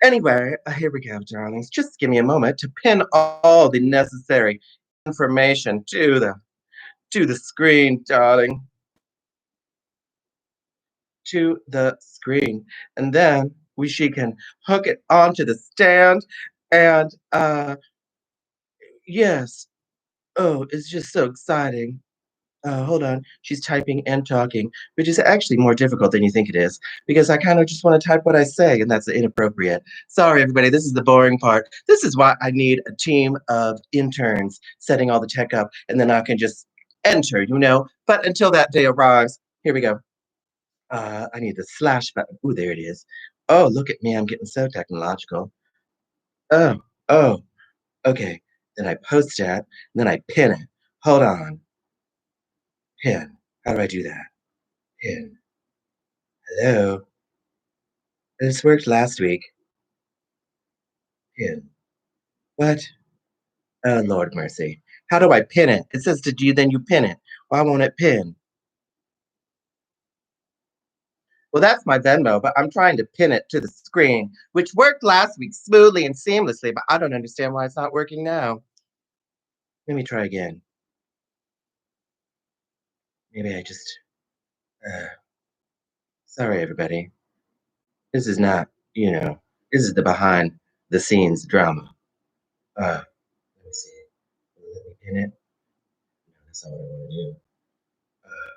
Anyway, here we go, darlings. Just give me a moment to pin all the necessary information to the screen, darling, to the screen, and then she can hook it onto the stand. And yes, oh, it's just so exciting. Hold on. She's typing and talking, which is actually more difficult than you think it is, because I kind of just want to type what I say, and that's inappropriate. Sorry, everybody. This is the boring part. This is why I need a team of interns setting all the tech up, and then I can just enter. But until that day arrives, here we go. I need the slash button. Ooh, there it is. Oh, look at me. I'm getting so technological. Oh, oh, okay. Then I post it, and then I pin it. Hold on. Pin. How do I do that? Pin. Hello. This worked last week. Pin. What? Oh, Lord mercy. How do I pin it? It says to you, then you pin it. Why won't it pin? Well, that's my Venmo, but I'm trying to pin it to the screen, which worked last week smoothly and seamlessly, but I don't understand why it's not working now. Let me try again. Maybe I just. Uh, sorry, everybody. This is not, this is the behind the scenes drama. Let me see. Let me pin it. No, that's not what I want to do. Uh,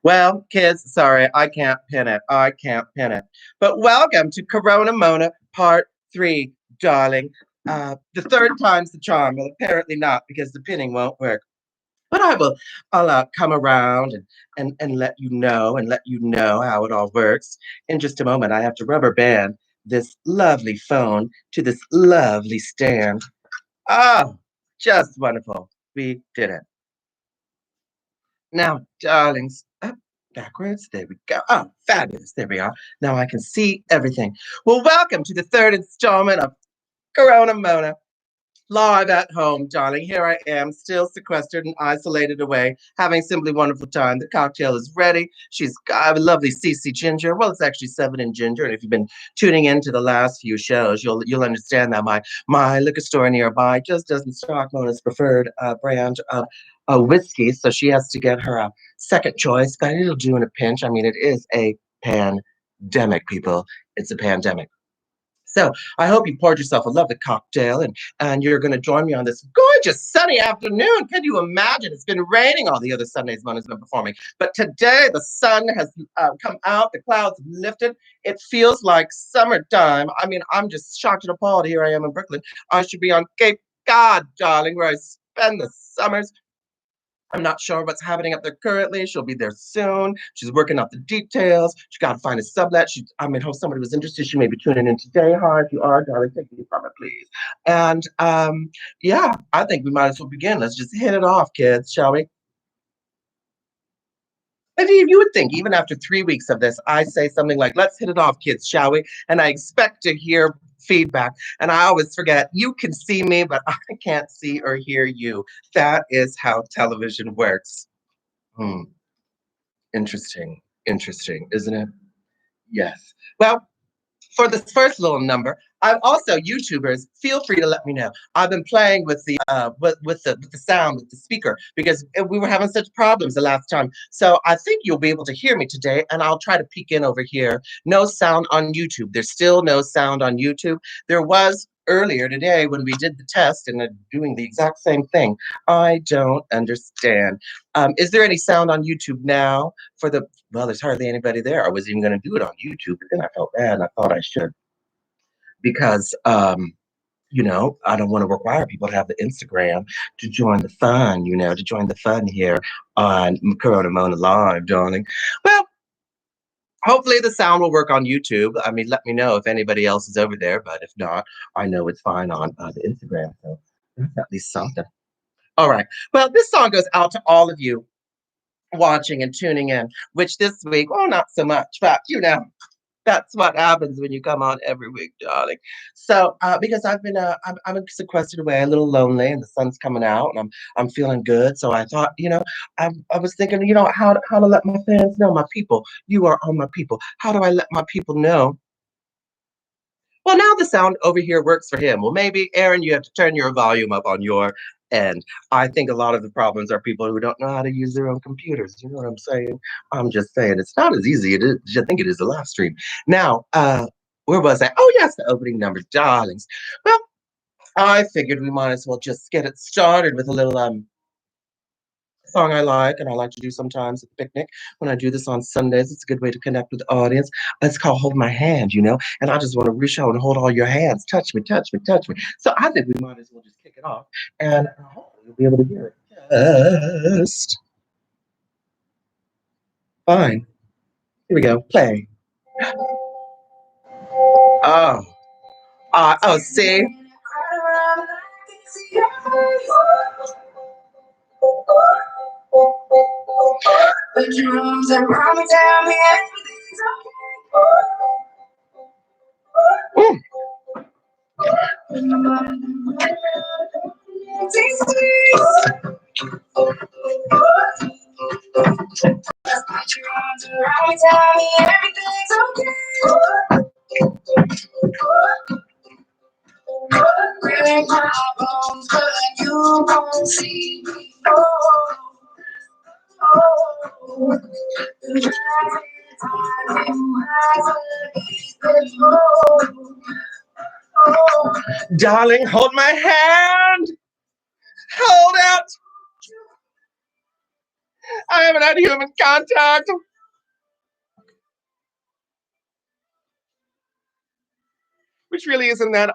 Well, kids, sorry, I can't pin it. I can't pin it. But welcome to Corona Mona Part 3, darling. The third time's the charm. Well, apparently not, because the pinning won't work. But I'll come around and let you know how it all works. In just a moment, I have to rubber band this lovely phone to this lovely stand. Oh, just wonderful. We did it. Now, darlings, up backwards. There we go. Oh, fabulous. There we are. Now I can see everything. Well, welcome to the third installment of Corona Mona. Live at home, darling. Here I am, still sequestered and isolated away, having simply wonderful time. The cocktail is ready. She's got a lovely CC ginger. Well, it's actually 7 in ginger. And if you've been tuning in to the last few shows, you'll understand that my liquor store nearby just doesn't stock Mona's preferred brand of whiskey, so she has to get her second choice. But it'll do in a pinch. I mean, it is a pandemic, people. It's a pandemic. So I hope you poured yourself a lovely cocktail and you're going to join me on this gorgeous sunny afternoon. Can you imagine? It's been raining all the other Sundays Mona's been performing. But today the sun has come out, the clouds have lifted. It feels like summertime. I mean, I'm just shocked and appalled. Here I am in Brooklyn. I should be on Cape Cod, darling, where I spend the summers. I'm not sure what's happening up there currently. She'll be there soon. She's working out the details. She got to find a sublet. I hope somebody was interested. She may be tuning in today. Hi, if you are, darling, take me from it, please. And yeah, I think we might as well begin. Let's just hit it off, kids, shall we? Maybe you would think, even after 3 weeks of this, I say something like, let's hit it off, kids, shall we? And I expect to hear feedback. And I always forget, you can see me, but I can't see or hear you. That is how television works. Hmm. Interesting. Interesting, isn't it? Yes. Well, for this first little number, I've also YouTubers. Feel free to let me know. I've been playing with the with the sound with the speaker because we were having such problems the last time. So I think you'll be able to hear me today, and I'll try to peek in over here. No sound on YouTube. There's still no sound on YouTube. There was earlier today when we did the test and doing the exact same thing. I don't understand. Is there any sound on YouTube now for the well, there's hardly anybody there. I was even going to do it on YouTube, but then I felt bad and I thought I should because, I don't want to require people to have the Instagram to join the fun, to join the fun here on Corona Mona Live, darling. Well, hopefully the sound will work on YouTube. I mean, let me know if anybody else is over there, but if not, I know it's fine on the Instagram. So that's at least something. All right. Well, this song goes out to all of you watching and tuning in, which this week, well, not so much, but That's what happens when you come on every week, darling. So, because I'm sequestered away, a little lonely, and the sun's coming out, and I'm feeling good. So I thought, I was thinking, how to let my fans know, my people. You are all my people. How do I let my people know? Well, now the sound over here works for him. Well, maybe Aaron, you have to turn your volume up on your end. I think a lot of the problems are people who don't know how to use their own computers. You know what I'm saying? I'm just saying it's not as easy as you think it is to live stream. Now, where was I? Oh, yes, the opening numbers, darlings. Well, I figured we might as well just get it started with a little song I like, and I like to do sometimes at the picnic when I do this on Sundays. It's a good way to connect with the audience. It's called Hold My Hand, and I just want to reach out and hold all your hands. Touch me, touch me, touch me. So I think we might as well just kick it off, and hopefully you'll be able to hear it. Just fine. Here we go. Play. Oh, oh, see? The drums and mama tell me everything's okay. Just put your arms around me, tell me everything's okay. Break my bones, but you won't see me. Oh, oh. The rising tide will rise against the flow. Oh, darling, hold my hand. Hold out. I haven't had human contact. Which really isn't that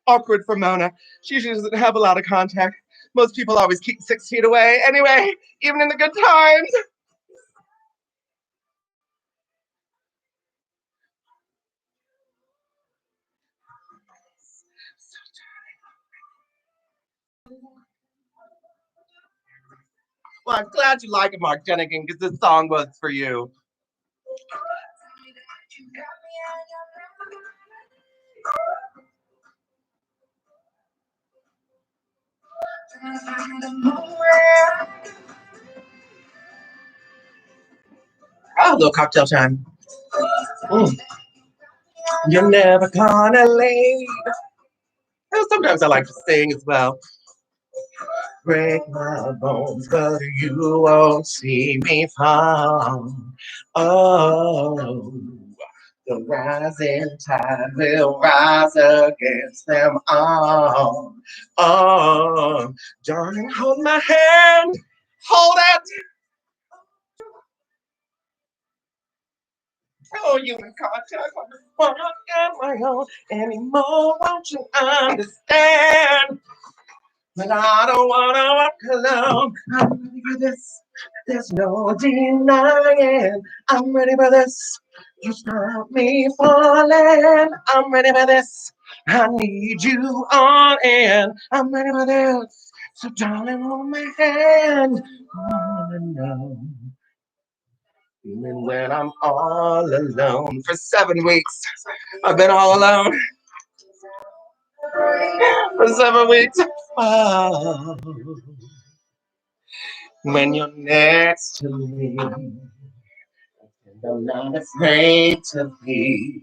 awkward for Mona. She usually doesn't have a lot of contact. Most people always keep 6 feet away. Anyway, even in the good times. Well, I'm glad you like it, Mark Jenigan, because this song was for you. Oh, a little cocktail time. Mm. You're never gonna leave. Well, sometimes I like to sing as well. Break my bones, but you won't see me fall. Oh, the rising tide will rise against them all. Oh, darling, hold my hand. Hold it. Oh, you in contact. I'm not on my own anymore. Won't you understand? But I don't wanna walk alone. I'm ready for this. There's no denying. I'm ready for this. You stop me falling. I'm ready for this. I need you on in. I'm ready for this. So darling, hold my hand. On and on. Even when I'm all alone for 7 weeks, I've been all alone for 7 weeks. Oh, when you're next to me, and I'm not afraid to be.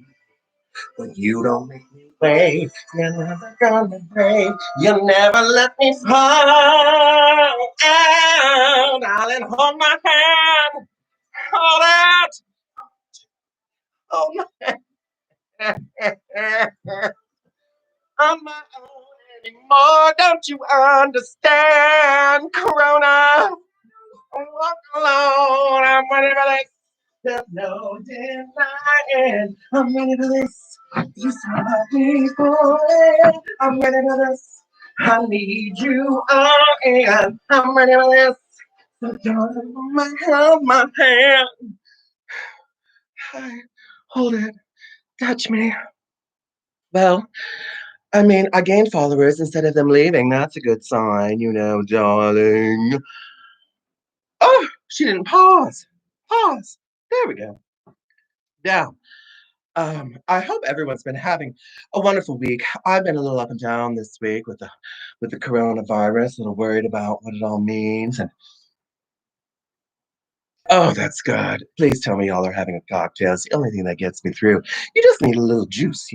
But you don't make me wait. You're never gonna break. You'll never let me fall out. Darling, hold my hand. Hold out. Hold my on my own anymore. Don't you understand, Corona? I'm walking alone. I'm ready for this. There's no denying. I'm ready for this. You saw me falling. I'm ready for this. I need you all in. I'm ready for this. So darling, my hand. Hi, hold it. Touch me. Well, I mean, I gained followers instead of them leaving. That's a good sign, darling. Oh, she didn't pause. Pause. There we go. Now, I hope everyone's been having a wonderful week. I've been a little up and down this week with the coronavirus, a little worried about what it all means. And oh, that's good. Please tell me y'all are having a cocktail. It's the only thing that gets me through. You just need a little juice,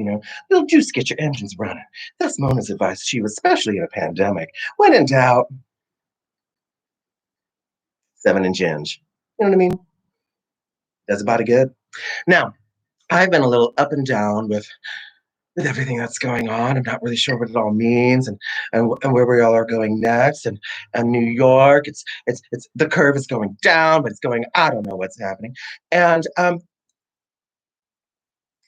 little juice to get your engines running. That's Mona's advice to you, especially in a pandemic. When in doubt, seven and ginge. You know what I mean? That's about it good. Now, I've been a little up and down with everything that's going on. I'm not really sure what it all means and where we all are going next. And New York, it's the curve is going down, but it's going. I don't know what's happening, and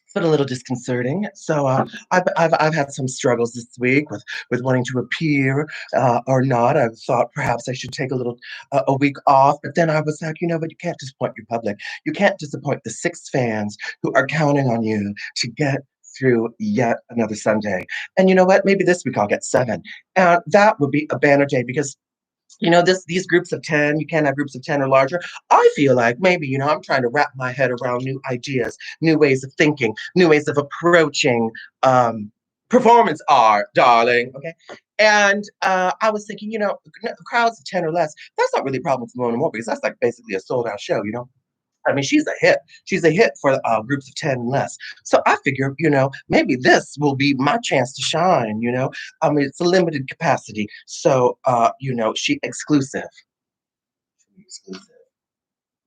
it's been a little disconcerting. So I've had some struggles this week with wanting to appear or not. I thought perhaps I should take a week off, but then I was like, but you can't disappoint your public. You can't disappoint the six fans who are counting on you to get through yet another Sunday. And you know what? Maybe this week I'll get seven, and that would be a banner day because these groups of 10, you can't have groups of 10 or larger. I feel like maybe, I'm trying to wrap my head around new ideas, new ways of thinking, new ways of approaching performance art, darling. Okay. And I was thinking, crowds of 10 or less, that's not really a problem for Mona Moore because that's like basically a sold out show. I mean, she's a hit. She's a hit for groups of 10 and less. So I figure, maybe this will be my chance to shine. I mean, it's a limited capacity. So, she exclusive. Exclusive.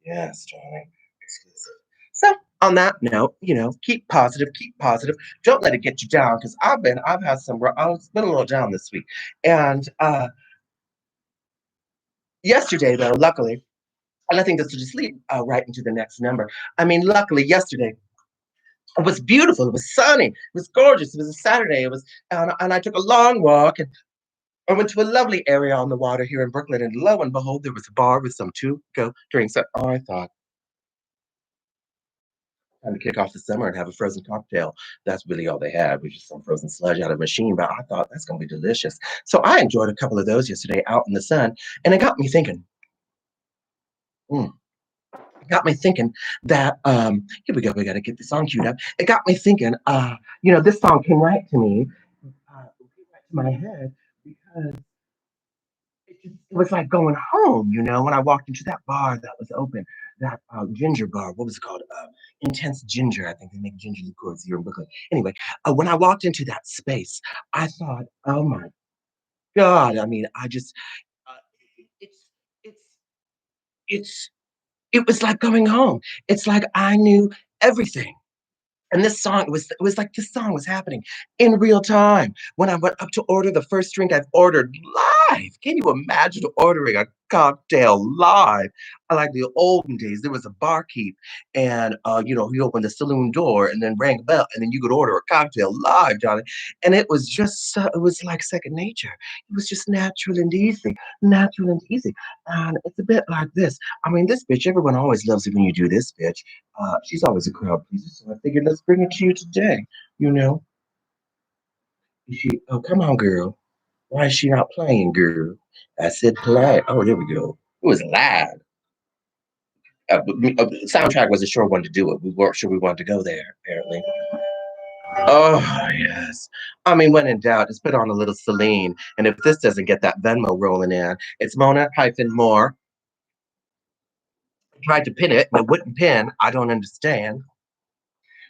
Yes, darling. Exclusive. So on that note, keep positive, keep positive. Don't let it get you down because I've been a little down this week. And yesterday, though, luckily, and I think this will just lead right into the next number. I mean, luckily, yesterday, it was beautiful. It was sunny. It was gorgeous. It was a Saturday. And I took a long walk and I went to a lovely area on the water here in Brooklyn. And lo and behold, there was a bar with some to-go drinks. So I thought, time to kick off the summer and have a frozen cocktail. That's really all they had, was just some frozen sludge out of a machine. But I thought that's going to be delicious. So I enjoyed a couple of those yesterday out in the sun. And it got me thinking. mm, got me thinking that here we go, we got to get the song queued up. It got me thinking, this song came right to me, came right to my head because it was like going home, when I walked into that bar that was open, that ginger bar. What was it called? Intense Ginger. I think they make ginger liqueurs here in Brooklyn. Anyway, when I walked into that space, I thought, oh my God. I mean, uh, it's, it's, it's, it was like going home. It's like I knew everything. And it was like this song was happening in real time. When I went up to order the first drink I've ordered live. Can you imagine ordering a cocktail live? I like the olden days. There was a barkeep, and he opened the saloon door and then rang a bell, and then you could order a cocktail live, Johnny. And it was just it was like second nature. It was just natural and easy. And it's a bit like this. I mean, this bitch, everyone always loves it when you do this, bitch. She's always a crowd pleaser, so I figured let's bring it to you today. You know, oh, come on, girl. Why is she not playing, girl? I said play. Oh, there we go. It was loud. The soundtrack was a sure one to do it. We weren't sure we wanted to go there, apparently. Oh, yes. I mean, when in doubt, just put on a little Celine. And if this doesn't get that Venmo rolling in, it's Mona hyphen more. Tried to pin it, but it wouldn't pin. I don't understand.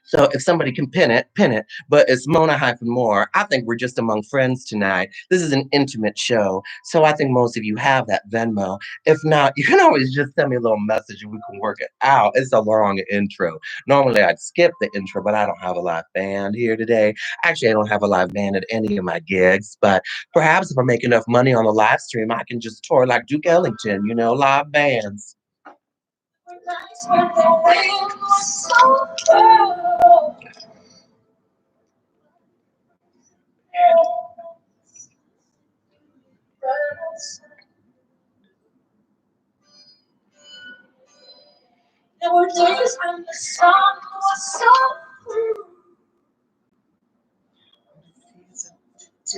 So if somebody can pin it, pin it. But it's Mona hyphen more. I think we're just among friends tonight. This is an intimate show. So I think most of you have that Venmo. If not, you can always just send me a little message and we can work it out. It's a long intro. Normally I'd skip the intro, but I don't have a live band here today. Actually, I don't have a live band at any of my gigs. But perhaps if I make enough money on the live stream, I can just tour like Duke Ellington, live bands. There were days when the sun was so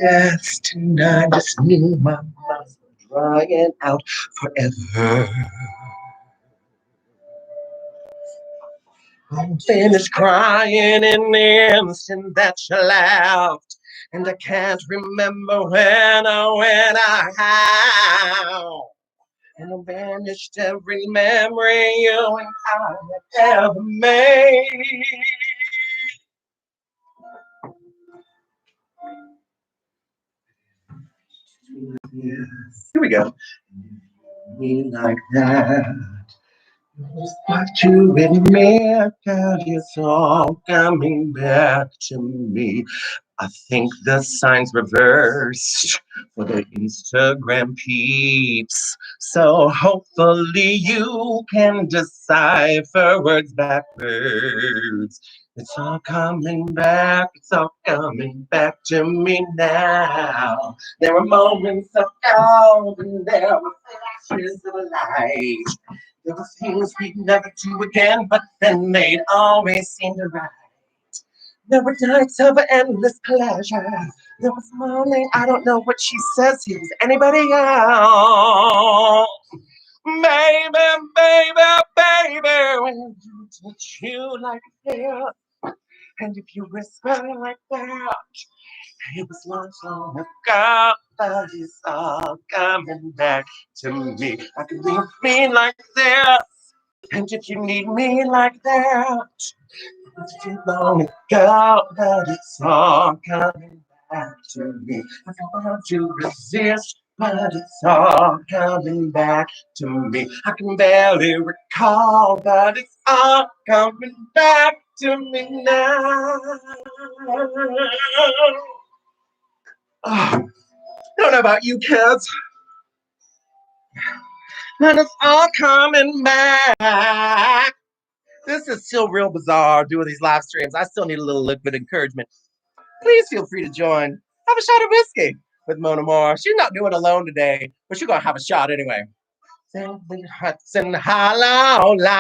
death tonight. Just knew my mouth was drying out forever. Oh, Finished crying in the instant that you laughed. And I can't remember when or when I how. And I vanished every memory you and I had ever made. Yes. Here we go. Me like that. What you admit that it's all coming back to me. I think the sign's reversed for the Instagram peeps. So hopefully you can decipher words backwards. It's all coming back, it's all coming back to me now. There were moments of gold and there were flashes of light. There were things we'd never do again, but then they'd always seem to right. There were nights of endless pleasure. There was morning, I don't know what she says. Here's anybody else. Baby, baby, baby, when you touch you like that, and if you whisper like that, it was long ago, but it's all coming back to me. I can leave me like this, and if you need me like that, it's too long ago, but it's all coming back to me. I don't want to resist, but it's all coming back to me. I can barely recall, but it's all coming back to me now. Oh, I don't know about you kids, but it's all coming back. This is still real bizarre doing these live streams. I still need a little liquid encouragement. Please feel free to join. Have a shot of whiskey with Mona Moore. She's not doing alone today, but she's gonna have a shot anyway. Simply Huts and Hollow Lies.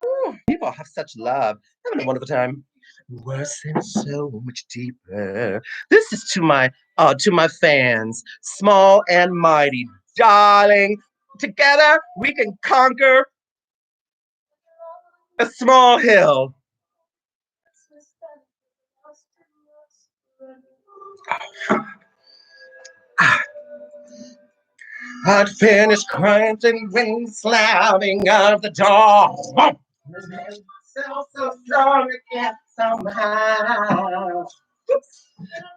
Ooh, people have such love. Having a wonderful time. Worse and so much deeper. This is to my fans, small and mighty, darling. Together we can conquer a small hill. I'd finished crying and rain slamming out the door. Myself so strong again somehow.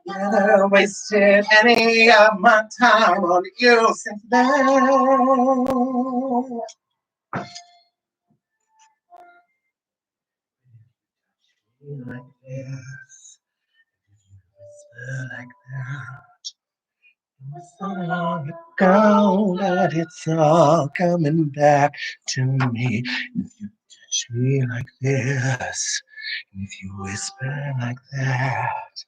Never wasted any of my time on you since then. Like this, like that. So long ago that it's all coming back to me. If you touch me like this, and if you whisper like that,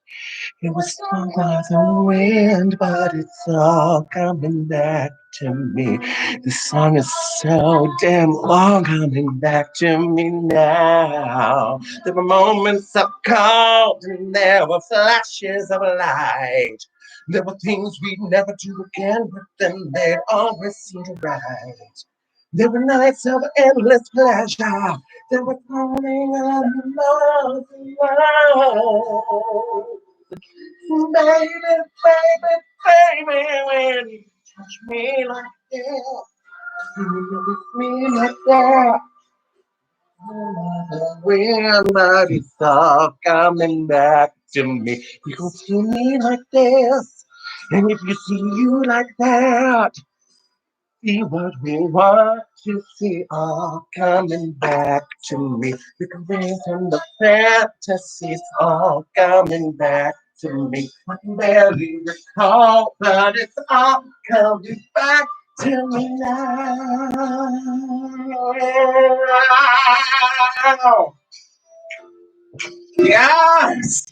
it was stung by the wind, but it's all coming back to me. The song is so damn long coming back to me now. There were moments of cold and there were flashes of light. There were things we'd never do again, but then they'd always seem to right. There were nights of endless pleasure. There was morning and love and love. Baby, baby, baby, when you touch me like that, you with me like that. When but it's all coming back to me. You can see me like this, and if you see you like that, see what we want to see all coming back to me. We can bring from the fantasies all coming back to me. I can barely recall, but it's all coming back to me now. Yes.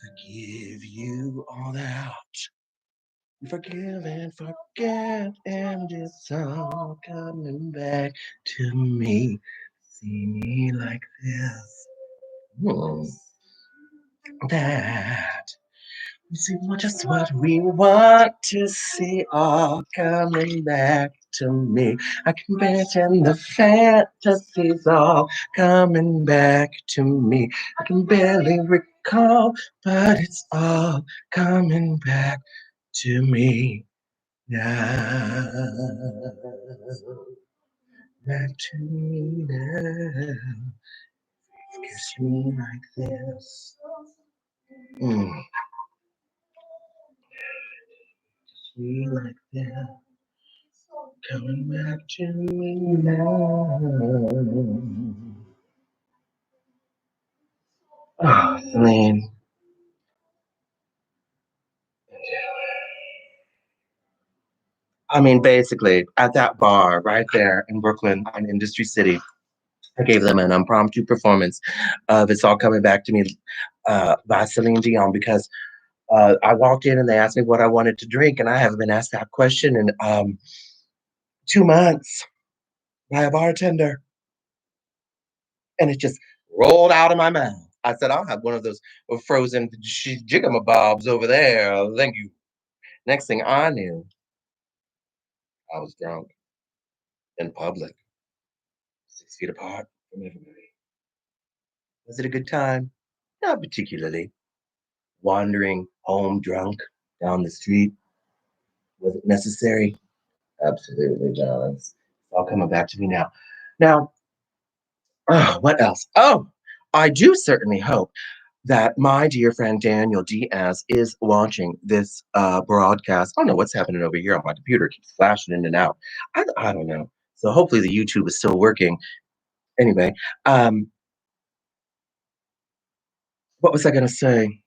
Forgive you all that. Forgive and forget, and it's all coming back to me. See me like this. Hmm. That. You see, just what we want to see all coming back to me. I can imagine the fantasies all coming back to me. I can barely recall, but it's all coming back to me now. Back to me now. Kiss me like this. Mm, kiss me like that. Coming back to me now. Oh, Celine. I mean, basically, at that bar right there in Brooklyn on Industry City, I gave them an impromptu performance of It's All Coming Back to Me by Celine Dion because I walked in and they asked me what I wanted to drink, and I haven't been asked that question in 2 months by a bartender. And it just rolled out of my mouth. I said, I'll have one of those frozen jigamabobs over there. Thank you. Next thing I knew, I was drunk in public, 6 feet apart from everybody. Was it a good time? Not particularly. Wandering home drunk down the street, was it necessary? Absolutely not. It's all coming back to me now. Now, what else? Oh, I do certainly hope that my dear friend Daniel Diaz is watching this broadcast. I don't know what's happening over here on my computer. It keeps flashing in and out. I don't know. So hopefully the YouTube is still working. Anyway, um, what was I going to say?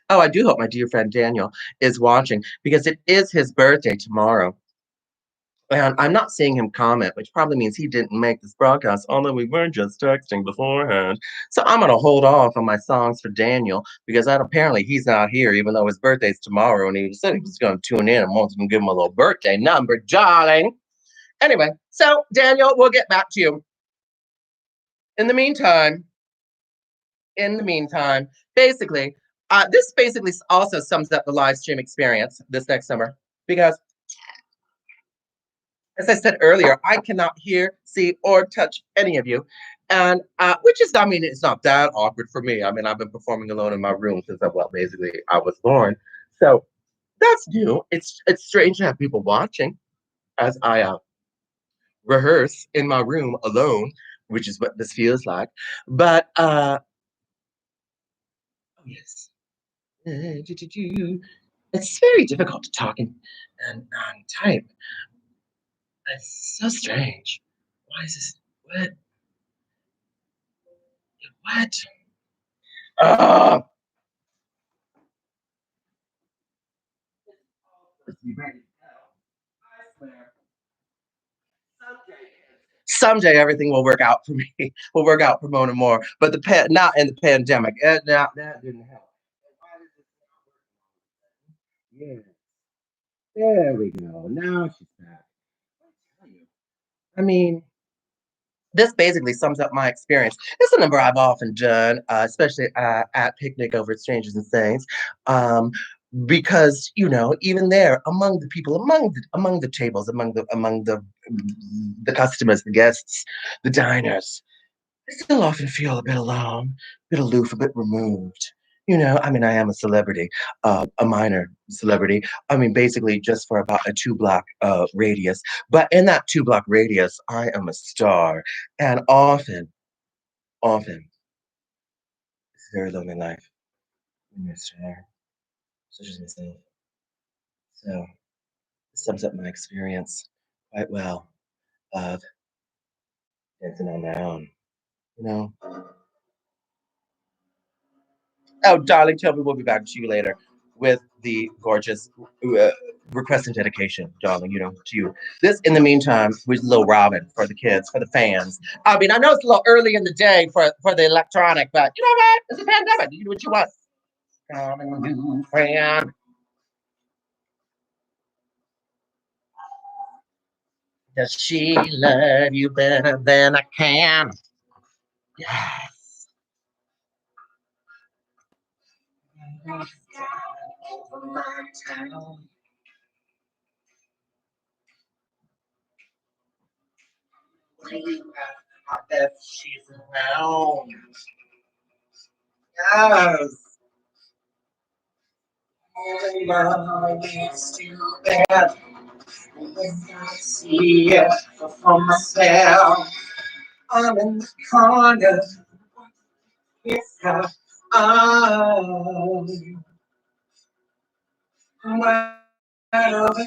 Oh, I do hope my dear friend Daniel is watching because it is his birthday tomorrow. And I'm not seeing him comment, which probably means he didn't make this broadcast, although we were just texting beforehand. So I'm going to hold off on my songs for Daniel because apparently he's not here, even though his birthday's tomorrow. And he said he was going to tune in and wants to give him a little birthday number, darling. Anyway, so Daniel, we'll get back to you. In the meantime, basically, this basically also sums up the live stream experience this next summer because as I said earlier, I cannot hear, see, or touch any of you. And which is, I mean, it's not that awkward for me. I mean, I've been performing alone in my room since basically I was born. So that's new. It's strange to have people watching as I rehearse in my room alone, which is what this feels like. But oh yes, it's very difficult to talk and type. It's so strange. Why is this? What? What? Oh, you ready to go? I swear. Someday, someday everything will work out for me. Will work out for Mona Moore. But not in the pandemic. That didn't help. Why does this not work? Yeah, there we go. Now she's back. I tell you. I mean, this basically sums up my experience. It's a number I've often done, especially at Picnic over at Strangers and Saints, um, because even there, among the people, among the tables, among the customers, the guests, the diners, I still often feel a bit alone, a bit aloof, a bit removed. I mean, I am a celebrity, a minor celebrity. I mean, basically just for about a 2 block radius. But in that 2 block radius, I am a star. And often, it's a very lonely life when you're a star, such as myself. So it sums up my experience quite well of dancing on my own. You know, Oh, darling, tell me we'll be back to you later with the gorgeous uh, request and dedication, darling, to you. This, in the meantime, was Lil Robin for the kids, for the fans. I mean, I know it's a little early in the day for the electronic, but you know what? It's a pandemic. You can do what you want. Got a new friend. Does she love you better than I can? Yes. Over my town. I bet she's around. Yes. Oh, love is too bad. When I see it for myself, I'm in the corner. It's her. Oh, right over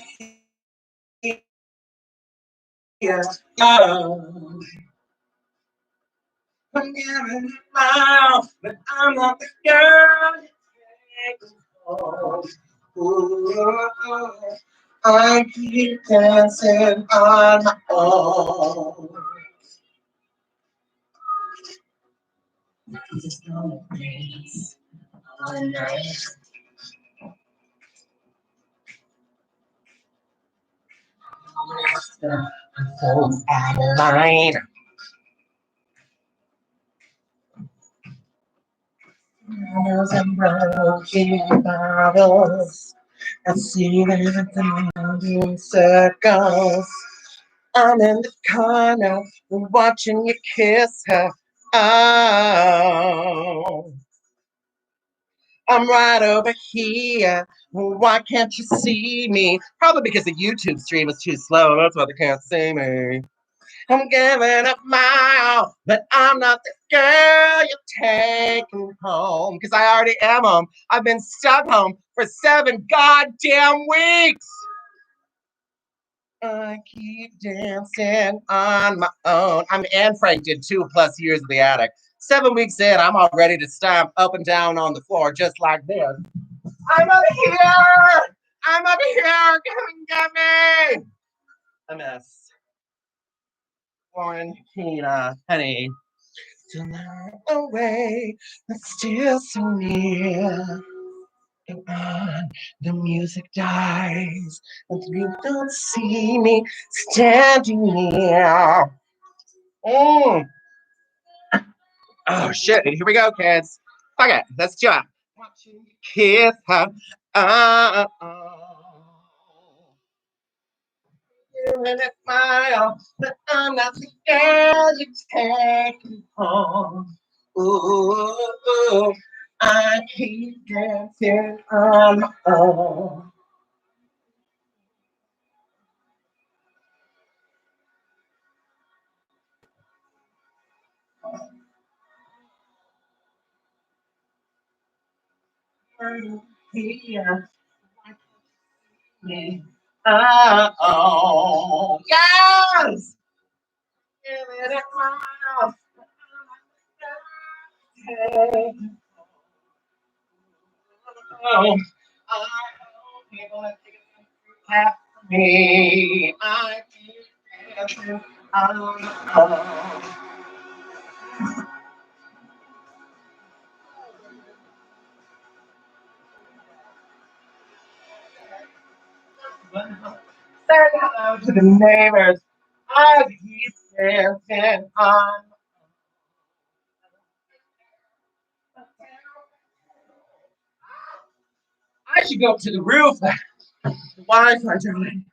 here. Oh, I'm giving it now, but I'm not the girl you take home. Ooh, I keep dancing on my own. There's no place all night. Phone's out of line. Bottles and broken bottles. I see them in circles. I'm in the corner watching you kiss her. Oh, I'm right over here. Why can't you see me? Probably because the YouTube stream is too slow. That's why they can't see me. I'm giving up my all, but I'm not the girl you're taking home. Because I already am home. I've been stuck home for 7 goddamn weeks. I keep dancing on my own. Anne Frank did 2+ years of the attic. 7 weeks in, I'm all ready to stomp up and down on the floor just like this. I'm over here! I'm over here! Come and get me! A mess. Quarantina, honey. Tonight away, but still so near. And on the music dies, and you don't see me standing here. Mm. Oh shit! Here we go, kids. Fuck it, let's do it. Watching you kiss her. Oh, doing it smile, but I'm not the girl you take me home. Ooh, I keep dancing on my own. Here, me. Oh, yes! Give it a smile. Oh, I hope you're gonna take it back from me. I keep dancing on my own. Say hello to the neighbors. I keep dancing on. I should go up to the roof. The Wi-Fi, darling.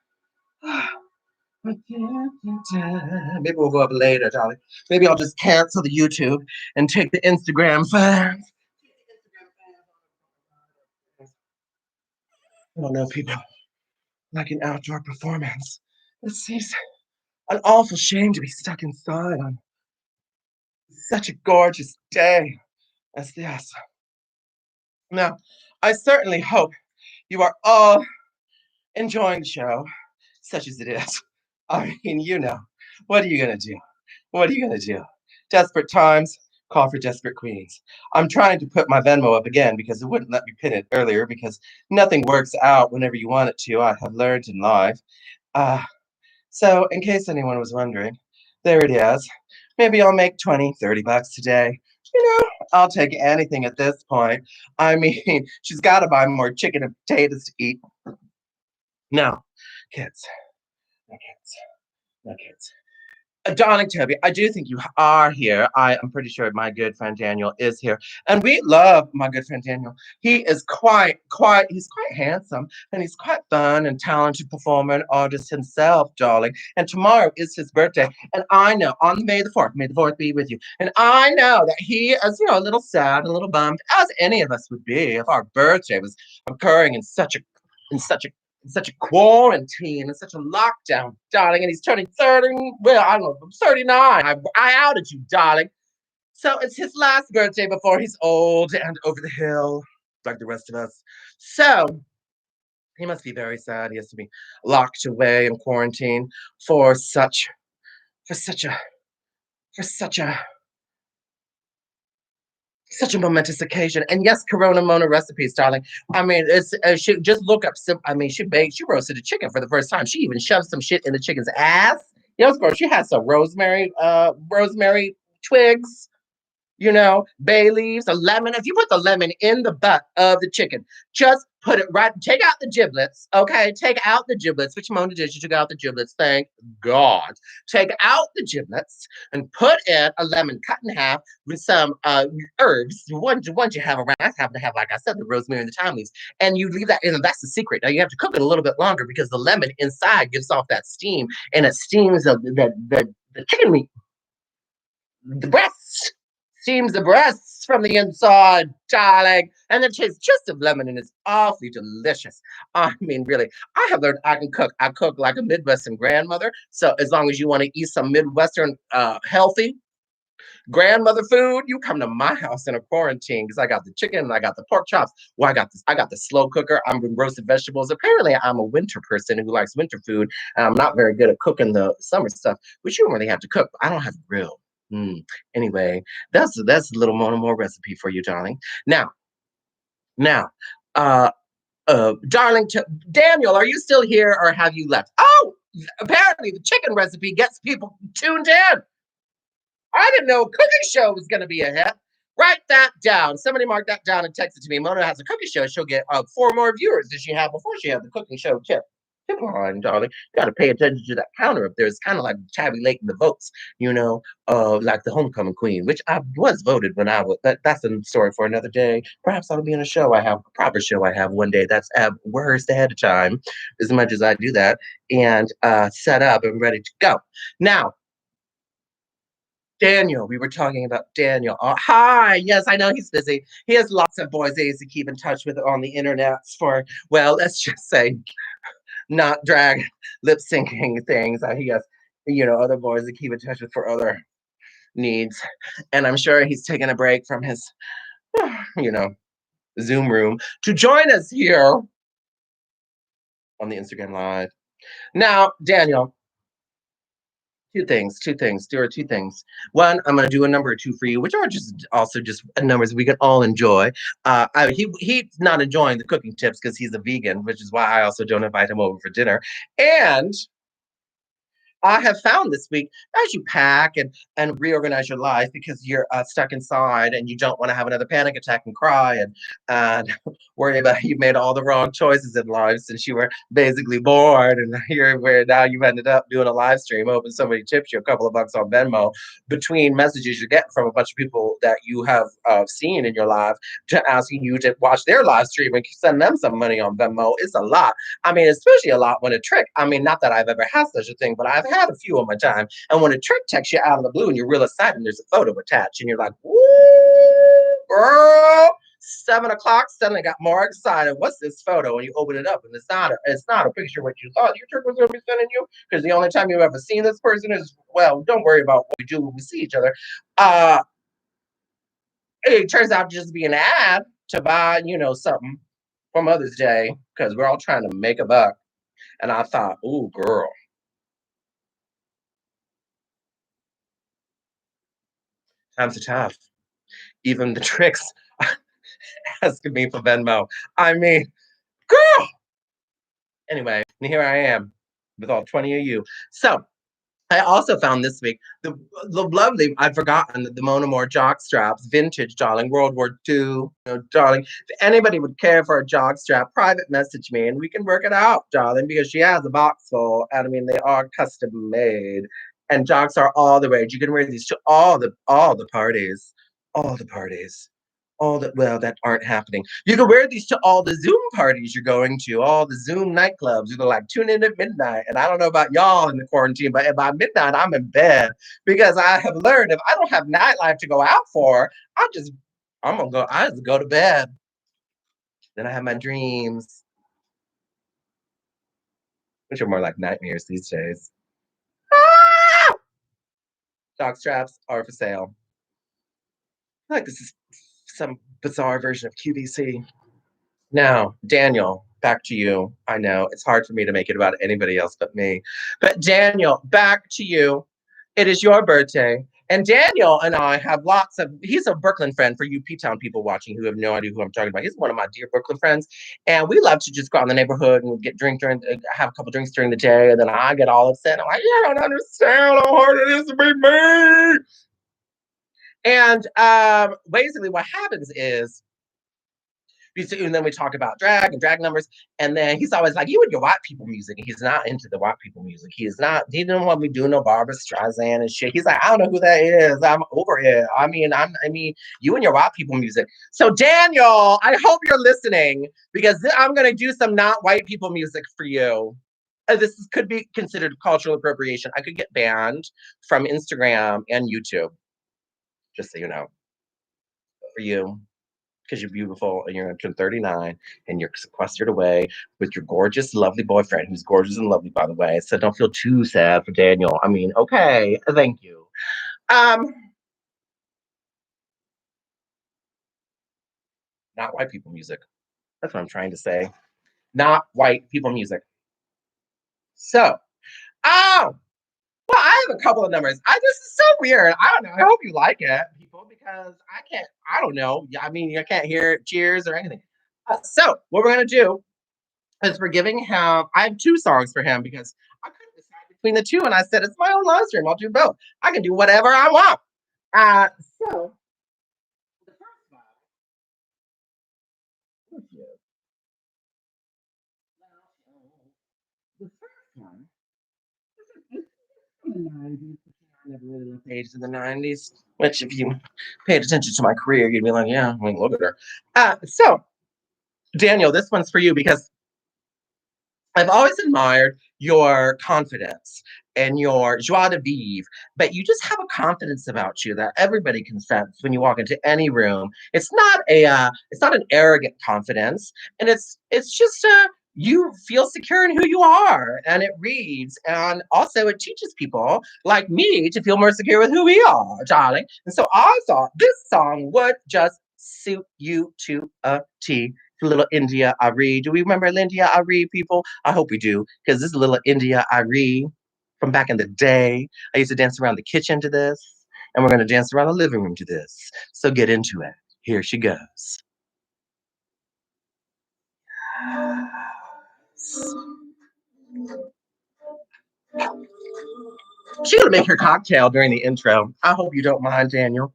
Maybe we'll go up later, darling. Maybe I'll just cancel the YouTube and take the Instagram fans. I don't know, people like an outdoor performance. It seems an awful shame to be stuck inside on such a gorgeous day as this. Now, I certainly hope you are all enjoying the show, such as it is. I mean, what are you gonna do? What are you gonna do? Desperate times call for desperate queens. I'm trying to put my Venmo up again because it wouldn't let me pin it earlier because nothing works out whenever you want it to. I have learned in life. Uh, so in case anyone was wondering, there it is. Maybe I'll make 20, $30 today. I'll take anything at this point. I mean, she's got to buy more chicken and potatoes to eat. No, kids, no kids, no kids. Darling Toby, I do think you are here. I am pretty sure my good friend Daniel is here. And we love my good friend Daniel. He is he's quite handsome and he's quite fun and talented performer and artist himself, darling. And tomorrow is his birthday. And I know on May the 4th be with you. And I know that he is, a little sad, a little bummed, as any of us would be if our birthday was occurring in such a quarantine and such a lockdown, darling. And he's turning 30. Well, I don't know, I'm 39. I outed you, darling. So it's his last birthday before he's old and over the hill, like the rest of us. So he must be very sad. He has to be locked away in quarantine for such, for such a, for such a momentous occasion. And yes, Corona Mona recipes, darling. I mean, it's she just look up some. I mean, she roasted a chicken for the first time. She even shoved some shit in the chicken's ass. Yes, girl, she had some rosemary twigs, bay leaves, a lemon. If you put the lemon in the butt of the chicken, just put it right, take out the giblets, okay? Take out the giblets, which Mona did. She took out the giblets, thank God. Take out the giblets and put in a lemon cut in half with some herbs. Ones you have around. I happen to have, like I said, the rosemary and the thyme leaves. And you leave that in, and that's the secret. Now you have to cook it a little bit longer because the lemon inside gives off that steam, and it steams the chicken meat, the breasts, steams the breasts from the inside, darling. And the taste just of lemon and it's awfully delicious. I mean, really, I have learned I can cook. I cook like a Midwestern grandmother. So as long as you want to eat some Midwestern healthy grandmother food, you come to my house in a quarantine because I got the chicken and I got the pork chops. Well, I got the slow cooker. I'm with roasted vegetables. Apparently, I'm a winter person who likes winter food. And I'm not very good at cooking the summer stuff, which you don't really have to cook. I don't have a grill. Anyway, that's a little more recipe for you, darling. Now, uh, darling, Daniel, are you still here or have you left? Oh, apparently the chicken recipe gets people tuned in. I didn't know a cooking show was going to be a hit. Write that down. Somebody mark that down and text it to me. Mona has a cooking show. She'll get 4 more viewers than she had before she had the cooking show tip. Come on, darling. You got to pay attention to that counter up there. It's kind of like tabulating the votes, like the homecoming queen, which I was voted when I was. That's a story for another day. Perhaps I'll be in a proper show I have one day that's rehearsed ahead of time, as much as I do that, and set up and ready to go. Now, Daniel, we were talking about Daniel. Oh, hi. Yes, I know he's busy. He has lots of boys that to keep in touch with on the internet for, well, let's just say, not drag lip syncing things. He has, other boys to keep in touch with for other needs. And I'm sure he's taking a break from his, you know, Zoom room to join us here on the Instagram Live. Now, Daniel, two things. There are two things. One, I'm going to do a number or two for you, which are just numbers we can all enjoy. He's not enjoying the cooking tips because he's a vegan, which is why I also don't invite him over for dinner. And I have found this week as you pack and reorganize your life because you're stuck inside and you don't want to have another panic attack and cry and worry about you made all the wrong choices in life since you were basically bored and here where now you've ended up doing a live stream hoping somebody tips you a couple of bucks on Venmo between messages you're getting from a bunch of people that you have seen in your life to asking you to watch their live stream and send them some money on Venmo. It's a lot. I mean, especially a lot when a trick. I mean, not that I've ever had such a thing, but I've had a few on my time. And when a trick texts you out of the blue and you're real excited and there's a photo attached and you're like, "Woo, girl." 7 o'clock, suddenly got more excited. What's this photo? And you open it up, and it's not a picture of what you thought your trick was going to be sending you. Because the only time you've ever seen this person is, well, don't worry about what we do when we see each other. It turns out to just be an ad to buy, something for Mother's Day because we're all trying to make a buck. And I thought, ooh, girl, times are tough. Even the tricks asking me for Venmo. I mean, girl. Anyway, and here I am with all 20 of you. So I also found this week the lovely, I've forgotten the Mona Moore jock straps, vintage, darling, World War II, darling. If anybody would care for a jock strap, private message me and we can work it out, darling, because she has a box full. And I mean, they are custom made. And jocks are all the rage. You can wear these to all the parties. All the parties all that well that aren't happening. You can wear these to all the Zoom parties you're going to, all the Zoom nightclubs. You can like tune in at midnight. And I don't know about y'all in the quarantine, but by midnight I'm in bed because I have learned if I don't have nightlife to go out for, I just go to bed. Then I have my dreams, which are more like nightmares these days. Ah! Dog straps are for sale. I feel like this is some bizarre version of QVC. Now, Daniel, back to you. I know it's hard for me to make it about anybody else but me. But Daniel, back to you. It is your birthday. And Daniel and I have he's a Brooklyn friend for you P-Town people watching who have no idea who I'm talking about. He's one of my dear Brooklyn friends. And we love to just go out in the neighborhood and have a couple drinks during the day. And then I get all upset. I'm like, you don't understand how hard it is to be me. And basically what happens is, and then we talk about drag and drag numbers. And then he's always like, you and your white people music. And he's not into the white people music. He didn't want me doing no Barbara Streisand and shit. He's like, I don't know who that is. I'm over it. I mean, you and your white people music. So Daniel, I hope you're listening because I'm going to do some not white people music for you. Could be considered cultural appropriation. I could get banned from Instagram and YouTube, just so you know, for you. Because you're beautiful and you're going to turn 39 and you're sequestered away with your gorgeous, lovely boyfriend, who's gorgeous and lovely, by the way. So don't feel too sad for Daniel. I mean, okay, thank you. Not white people music. That's what I'm trying to say. Not white people music. So, oh, well, I have a couple of numbers. This is so weird. I don't know. I hope you like it, people, because I don't know. I mean, I can't hear cheers or anything. So, what we're going to do is we're giving him, I have two songs for him because I couldn't decide between the two. And I said, it's my own live stream. I'll do both. I can do whatever I want. So, the first one, the first one, from the 90s. I never really loved Paige in the 90s, which if you paid attention to my career, you'd be like, yeah, I mean, look at her. So, Daniel, this one's for you because I've always admired your confidence and your joie de vivre, but you just have a confidence about you that everybody can sense when you walk into any room. It's not an arrogant confidence, and it's just you feel secure in who you are, and it reads, and also it teaches people like me to feel more secure with who we are, darling. And so I thought this song would just suit you to a T. Little India Ari. Do we remember India Ari, people? I hope we do, because this is little India Ari from back in the day. I used to dance around the kitchen to this, and we're going to dance around the living room to this. So get into it. Here she goes. She's going to make her cocktail during the intro. I hope you don't mind, Daniel.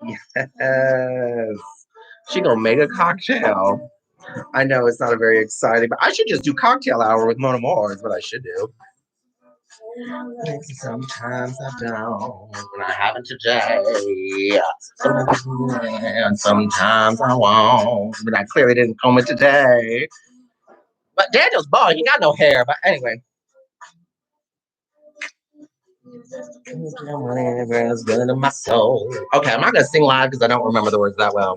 Yes. She gonna make a cocktail. I know it's not a very exciting, but I should just do cocktail hour with Mona Moore is what I should do. Sometimes I don't, and I haven't today. And sometimes I won't, but I clearly didn't comb it today. But Daniel's bald, he got no hair. But anyway. My soul. Okay, I'm not gonna sing live because I don't remember the words that well.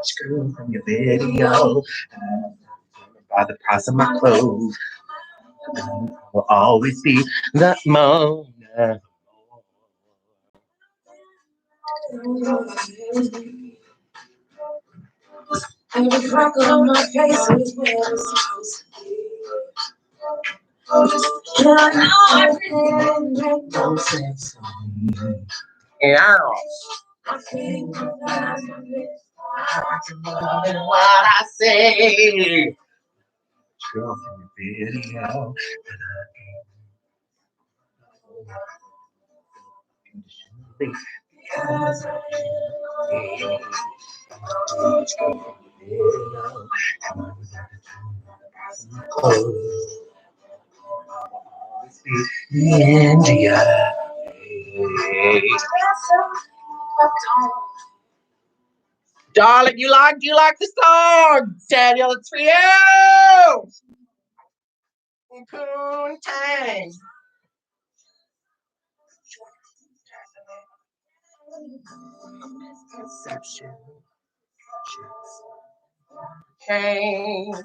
Screw from your video by the price of my clothes will always be that moment. And the crackle on my face is where it's supposed to be. Yeah. What I say. Girl from the video. Because India. Darling, you like the song? Daniel, it's for you. Poontang. Misconception. Change.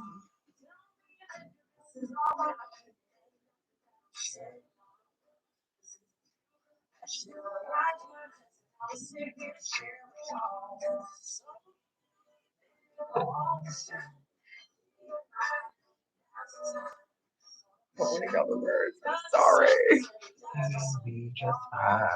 Pulling out the words. I'm sorry. It'll be just fine.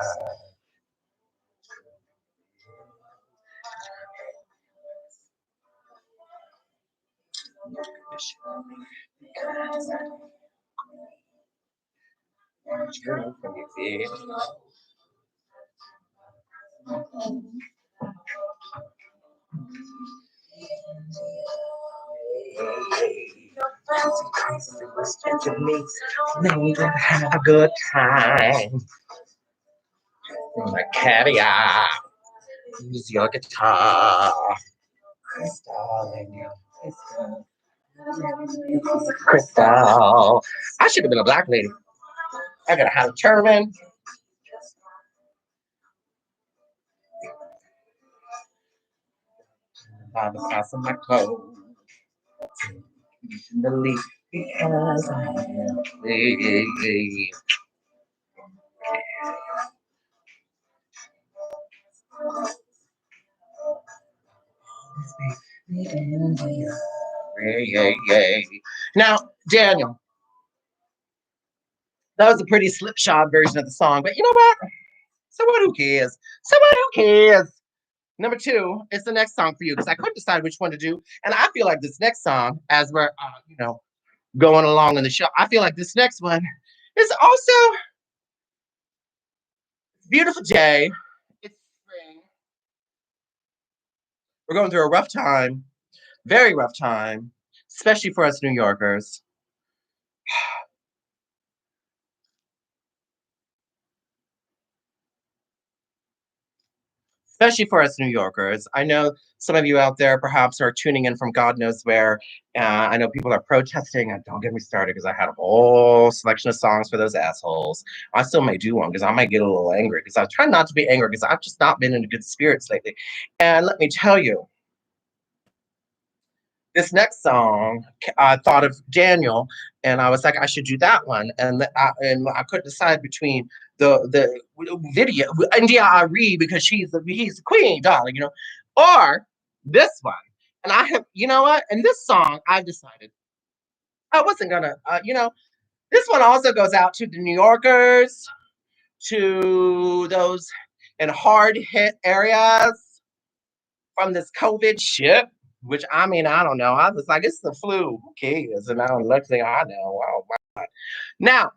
Now we gonna have a good time. Like caviar. Use your guitar. Crystal. I should have been a black lady. I gotta have a turban. By the pass of my clothes. The leaf because I am free. Yeah. Now, Daniel, that was a pretty slipshod version of the song, but you know what? So what? Who cares? So what? Who cares? Number two is the next song for you because I couldn't decide which one to do, and I feel like this next song, as we're going along in the show, I feel like this next one is also beautiful day. It's spring. We're going through a rough time, very rough time, especially for us New Yorkers. Especially for us New Yorkers. I know some of you out there perhaps are tuning in from God knows where. I know people are protesting, and don't get me started because I had a whole selection of songs for those assholes. I still may do one because I might get a little angry because I try not to be angry because I've just not been in good spirits lately. And let me tell you, this next song, I thought of Daniel, and I was like, I should do that one, and I couldn't decide between the video India Ari because he's the queen, darling, or this one. And I have, you know what? And this song, I decided I wasn't gonna, this one also goes out to the New Yorkers, to those in hard hit areas from this COVID shit, which I mean, I don't know. I was like, it's the flu. Who cares? And now, next thing I know, oh my God. Now,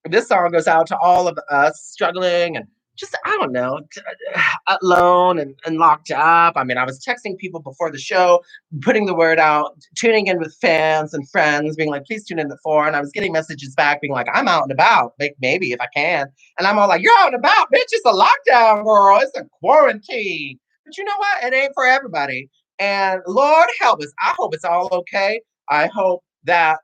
this song goes out to all of us struggling and just, I don't know, alone and locked up. I mean, I was texting people before the show, putting the word out, tuning in with fans and friends, being like, please tune in at 4. And I was getting messages back being like, I'm out and about, like, maybe if I can. And I'm all like, you're out and about, bitch. It's a lockdown, girl. It's a quarantine. But you know what? It ain't for everybody. And Lord help us. I hope it's all okay. I hope that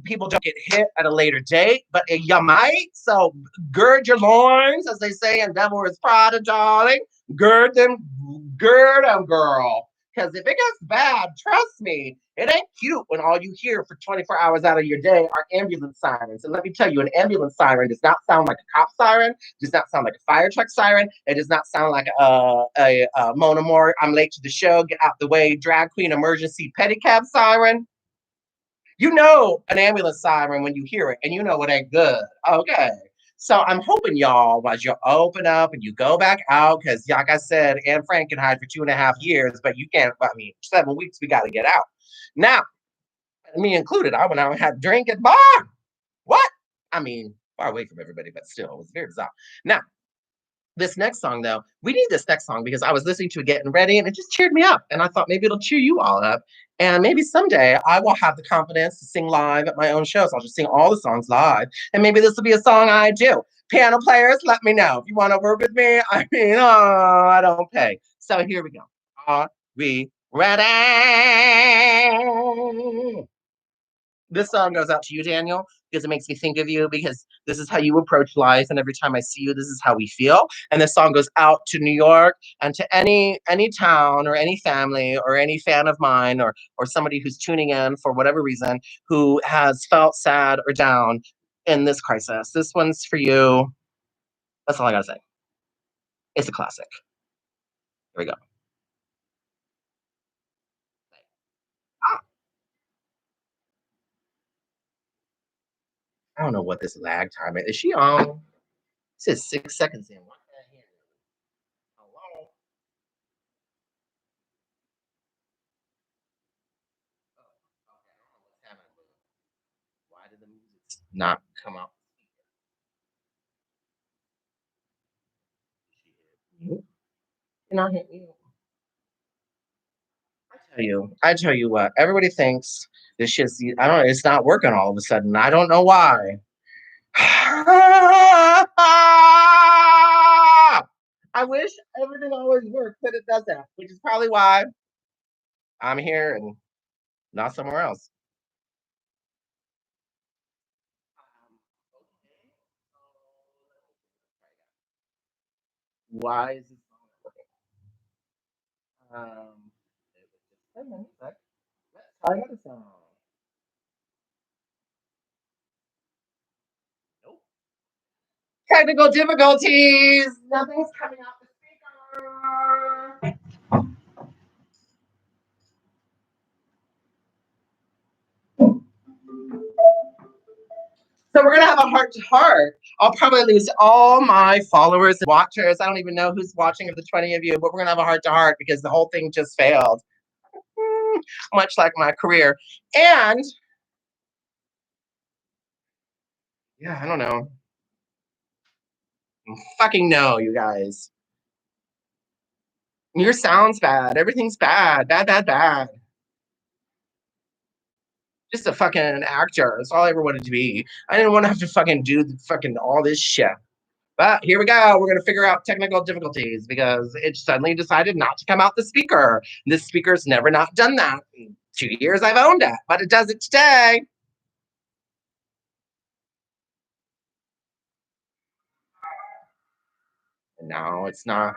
people don't get hit at a later date, but you might. So gird your loins, as they say in Devil Wears Prada, darling. Gird them, girl. Because if it gets bad, trust me, it ain't cute when all you hear for 24 hours out of your day are ambulance sirens. And let me tell you, an ambulance siren does not sound like a cop siren, does not sound like a fire truck siren. It does not sound like a Mona Moore, I'm late to the show, get out the way, drag queen emergency pedicab siren. You know an ambulance siren when you hear it, and you know it ain't good. Okay. So I'm hoping y'all, as you open up and you go back out, because like I said, Anne Frank can hide for 2.5 years, but you can't. I mean, 7 weeks we got to get out. Now, me included, I went out and had a drink at bar. What? I mean, far away from everybody, but still, it was very bizarre. Now, this next song, though, we need this next song because I was listening to it getting ready and it just cheered me up. And I thought maybe it'll cheer you all up. And maybe someday I will have the confidence to sing live at my own shows. I'll just sing all the songs live. And maybe this will be a song I do. Piano players, let me know. If you want to work with me, I mean, oh, I don't pay. So here we go. Are we ready? This song goes out to you, Daniel, because it makes me think of you, because this is how you approach life, and every time I see you, this is how we feel. And this song goes out to New York and to any town or any family or any fan of mine, or somebody who's tuning in for whatever reason, who has felt sad or down in this crisis. This one's for you. That's all I gotta say. It's a classic. Here we go. I don't know what this lag time is. Is she on? It says 6 seconds in. What the hell? Hello? Oh, okay. I don't know what's happening, but why did the music not come out? You're not hitting you. I tell you what, everybody thinks this shit's, I don't know, it's not working all of a sudden. I don't know why. I wish everything always worked, but it doesn't, which is probably why I'm here and not somewhere else. Why is this song not working? Um, Let's try another song. Nope. Technical difficulties. Nothing's coming out the speaker. So we're gonna have a heart to heart. I'll probably lose all my followers and watchers. I don't even know who's watching of the 20 of you, but we're gonna have a heart to heart because the whole thing just failed. Much like my career. And yeah, I don't know. Fucking no, you guys. Your sound's bad. Everything's bad. Bad, bad, bad. Just a fucking actor. That's all I ever wanted to be. I didn't want to have to fucking do the fucking all this shit. But here we go. We're going to figure out technical difficulties because it suddenly decided not to come out the speaker. This speaker's never not done that. In 2 years I've owned it, but it does it today. And now it's not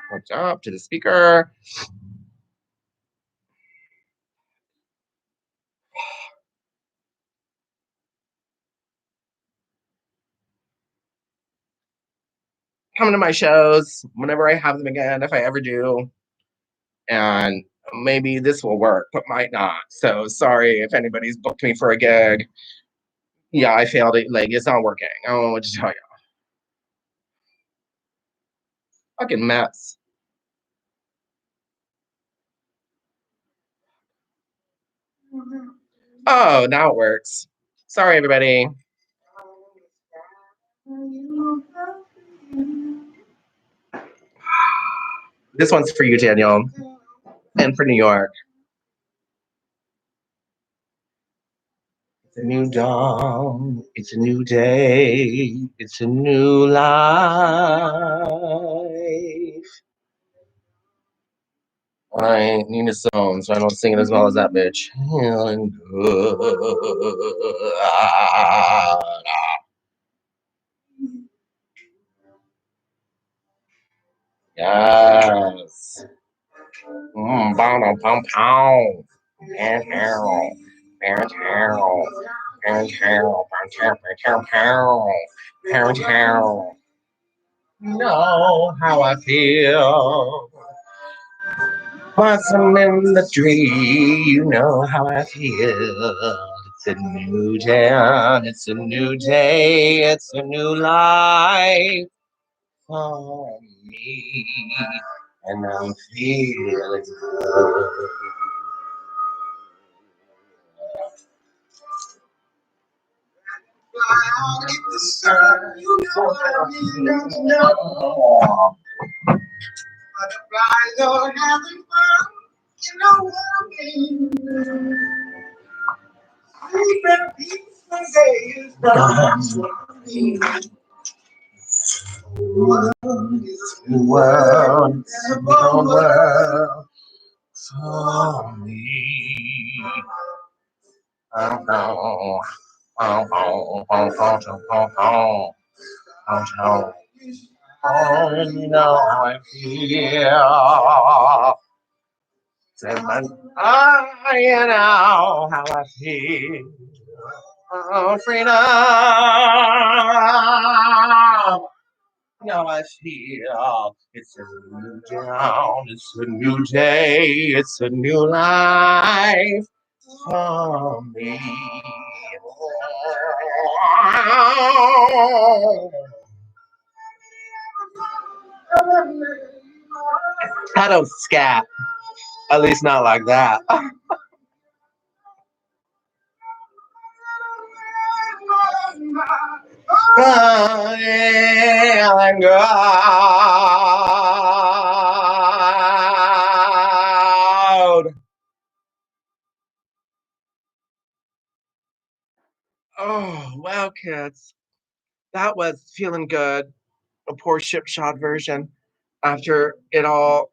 hooked up to the speaker. Come to my shows whenever I have them again, if I ever do. And maybe this will work, but might not. So sorry if anybody's booked me for a gig. Yeah, I failed it. Like, it's not working. I don't know what to tell you. Fucking mess. Oh, now it works. Sorry, everybody. This one's for you, Daniel, and for New York. It's a new dawn. It's a new day. It's a new life. I need a song, so I don't sing it as well as that bitch. Feeling good. Yes. Bum, bum, pow. And Harold. And Harold. And Harold. And Harold. And Harold. You know how I feel. Once I'm in the tree, you know how I feel. It's a new day, it's a new day, it's a new life for me. And I'm feeling good. In the sun, you know I need know. Butterflies are having fun, you know what I mean. Even peaceful days done. World, world for me. Oh, oh, oh, oh, oh, oh, oh, oh, oh, oh. Oh, you know how I feel. You know how I feel. Oh, freedom. Now I feel it's a new dawn, it's a new day, it's a new life for me. I don't scat, at least not like that. Oh, well, kids, that was feeling good. A poor shipshod version after it all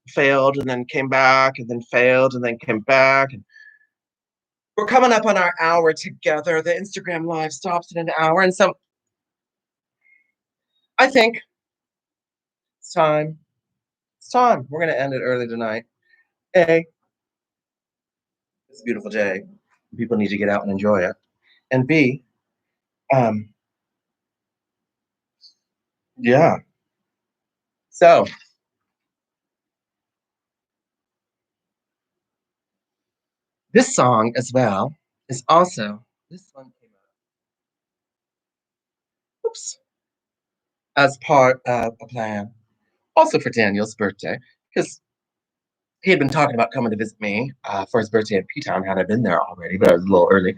failed and then came back and then failed and then came back. And we're coming up on our hour together. The Instagram live stops in an hour. And so I think it's time. It's time. We're going to end it early tonight. A, it's a beautiful day. People need to get out and enjoy it. And B, um, yeah. So this song as well is also, this one came out, oops, as part of a plan, also for Daniel's birthday, because he had been talking about coming to visit me for his birthday in P-Town. Had I been there already, but I was a little early.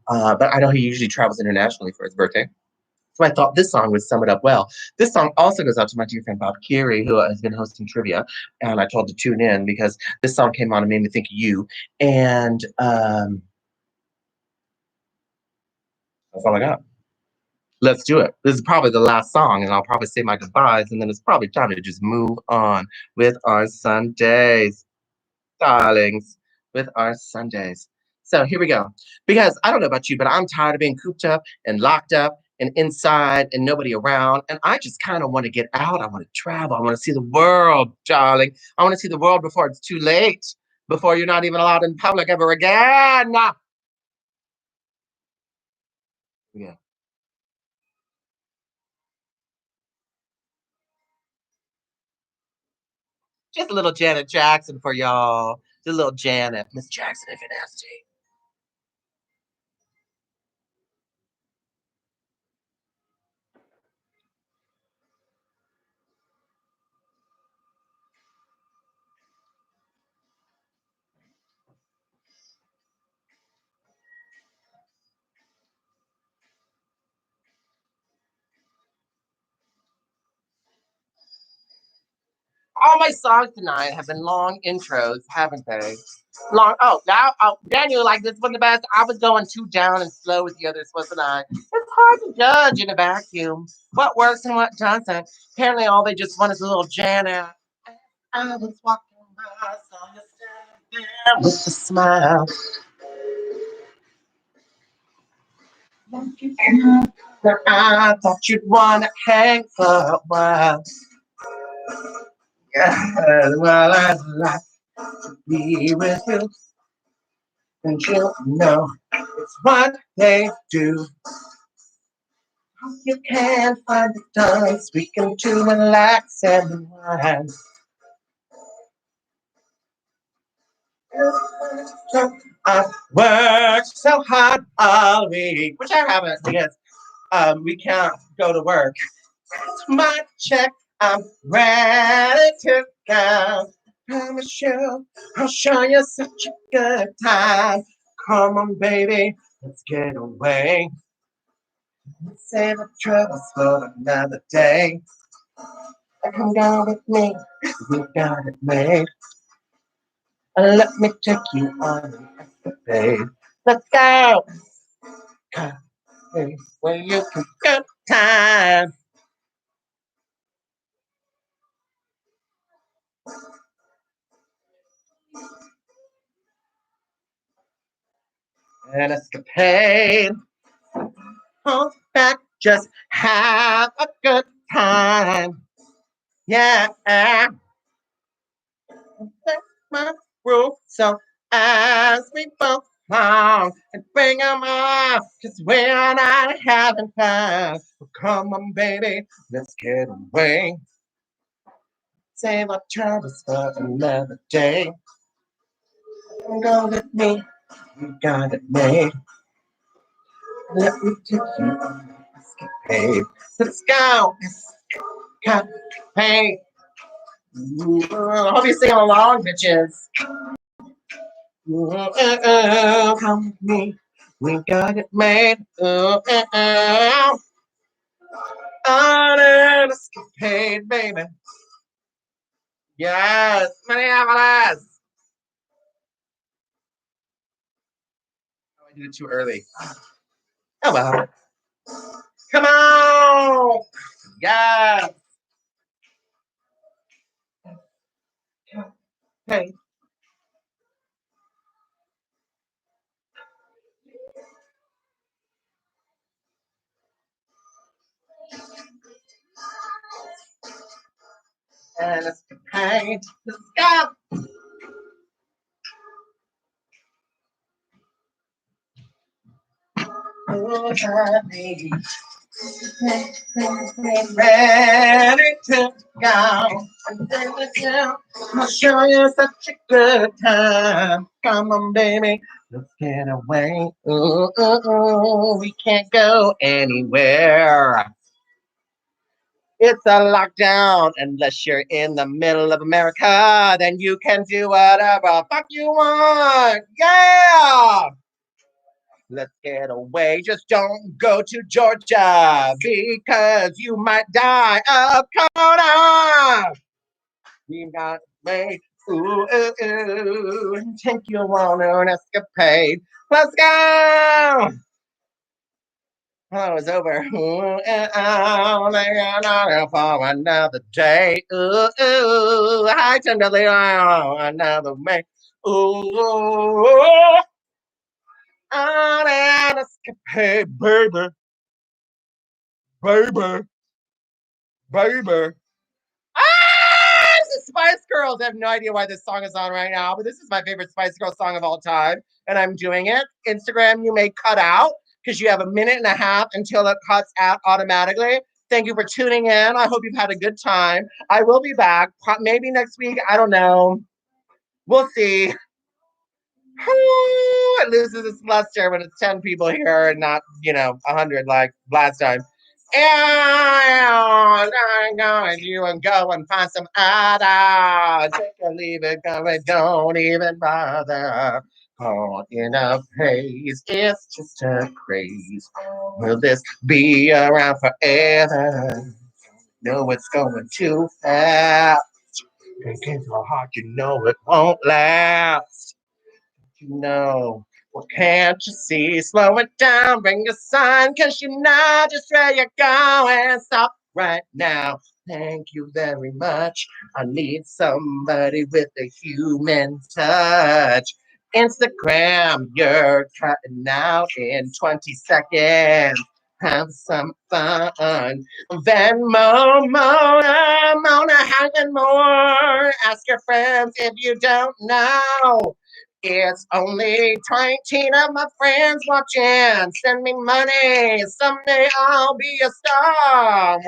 But I know he usually travels internationally for his birthday. So I thought this song would sum it up well. This song also goes out to my dear friend Bob Curie, who has been hosting trivia. And I told to tune in because this song came on and made me think of you. And that's all I got. Let's do it. This is probably the last song, and I'll probably say my goodbyes, and then it's probably time to just move on with our Sundays, darlings, with our Sundays. So here we go. Because I don't know about you, but I'm tired of being cooped up and locked up and inside and nobody around. And I just kind of want to get out. I want to travel. I want to see the world, darling. I want to see the world before it's too late, before you're not even allowed in public ever again. Yeah. Just a little Janet Jackson for y'all. Just a little Janet. Miss Jackson, if you're nasty. All my songs tonight have been long intros, haven't they? Long. Oh, now, oh, Daniel, like this one the best. I was going too down and slow with the others, wasn't I? It's hard to judge in a vacuum what works and what doesn't. Apparently, all they just want is a little Janet. I was walking by, saw you standing there with a smile. I thought you'd want to hang for a while. Yeah, well, I'd like to be with you. And you know it's what they do. You can't find the time speaking to relax and unwind. I worked so hard all week, which I haven't because we can't go to work. It's my check. I'm ready to go. Promise you, I'll show you such a good time. Come on, baby, let's get away. Save the troubles for another day. Come down with me, we got it made. Let me take you on an escapade. Let's go. Hey, where you can go time. An escapade. Hold back, just have a good time. Yeah, that's my rule. So as we both long and bring 'em off, cause we're not having fun. Well, come on, baby, let's get away. Save our troubles for another day. Go with me, you got it made. Let me take you on an escapade. Let's go. Escapade. I hope you're singing along, bitches. Come with me. We got it made. On an escapade, baby. Yes, Minneapolis. Oh, I did it too early. Oh well. Come on. Yes. Hey. An escapade. Let's go. Oh, honey. Ready to go. I'll show you such a good time. Come on, baby, let's get away. Ooh, ooh, ooh. We can't go anywhere. It's a lockdown unless you're in the middle of America. Then you can do whatever fuck you want. Yeah. Let's get away. Just don't go to Georgia because you might die of corona. We got way. Ooh, ooh, ooh. Take you on an escapade. Let's go. Oh, it's over. Ooh, for another day. Ooh, ooh. I tend to leave another way. Ooh, on an escapade, baby. Baby, baby. This is Spice Girls. I have no idea why this song is on right now, but this is my favorite Spice Girls song of all time, and I'm doing it. Instagram, you may cut out because you have a minute and a half until it cuts out automatically. Thank you for tuning in. I hope you've had a good time. I will be back maybe next week. I don't know. We'll see. It loses its luster when it's 10 people here and not, 100 like last time. And I'm going to and go and find some other. Take or leave it, go and don't even bother. Caught in a haze, it's just a craze. Will this be around forever? No, it's going too fast. Thinking so hard, you know it won't last. You know. Well, can't you see? Slow it down, bring the sun, cause you know just where you're going. Stop right now. Thank you very much. I need somebody with a human touch. Instagram, you're cutting out in 20 seconds. Have some fun. Venmo, Mona, hanging more. Ask your friends if you don't know. It's only 20 of my friends watching. Send me money. Someday I'll be a star.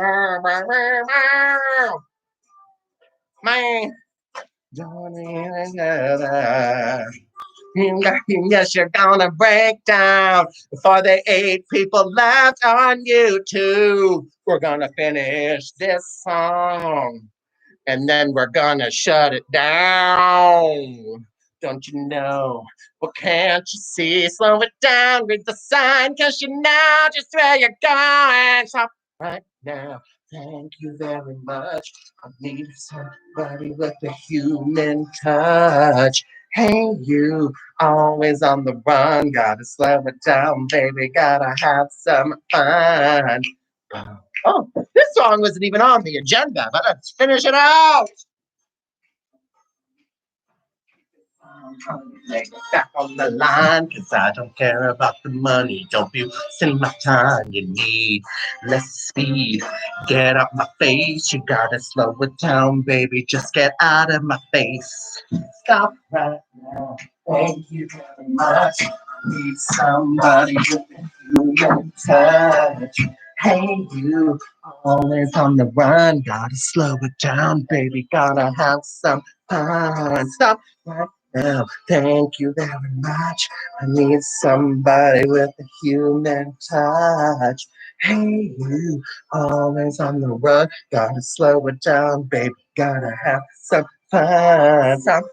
Man. Don't even matter. Yes, you're gonna break down for the 8 people left on YouTube. We're gonna finish this song and then we're gonna shut it down. Don't you know? Well, can't you see? Slow it down, read the sign, cause you know just where you're going. Stop right now. Thank you very much. I need somebody with a human touch. Hey, you, always on the run. Gotta slow it down, baby. Gotta have some fun. Oh, this song wasn't even on the agenda, but let's finish it out. Back on the line, cause I don't care about the money. Don't be wasting my time. You need less speed. Get out my face. You gotta slow it down, baby. Just get out of my face. Stop right now. Thank you very much. Need somebody with a human touch. Hey, you, always on the run. Gotta slow it down, baby. Gotta have some fun. Stop right now. Thank you very much. I need somebody with a human touch. Hey, you, always on the run. Gotta slow it down, baby. Gotta have some fun. Stop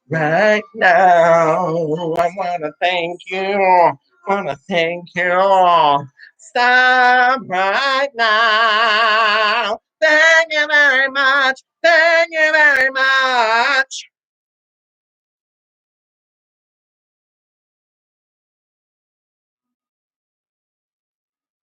right now. I wanna thank you. Wanna thank you. Stop right now. Thank you very much. Thank you very much.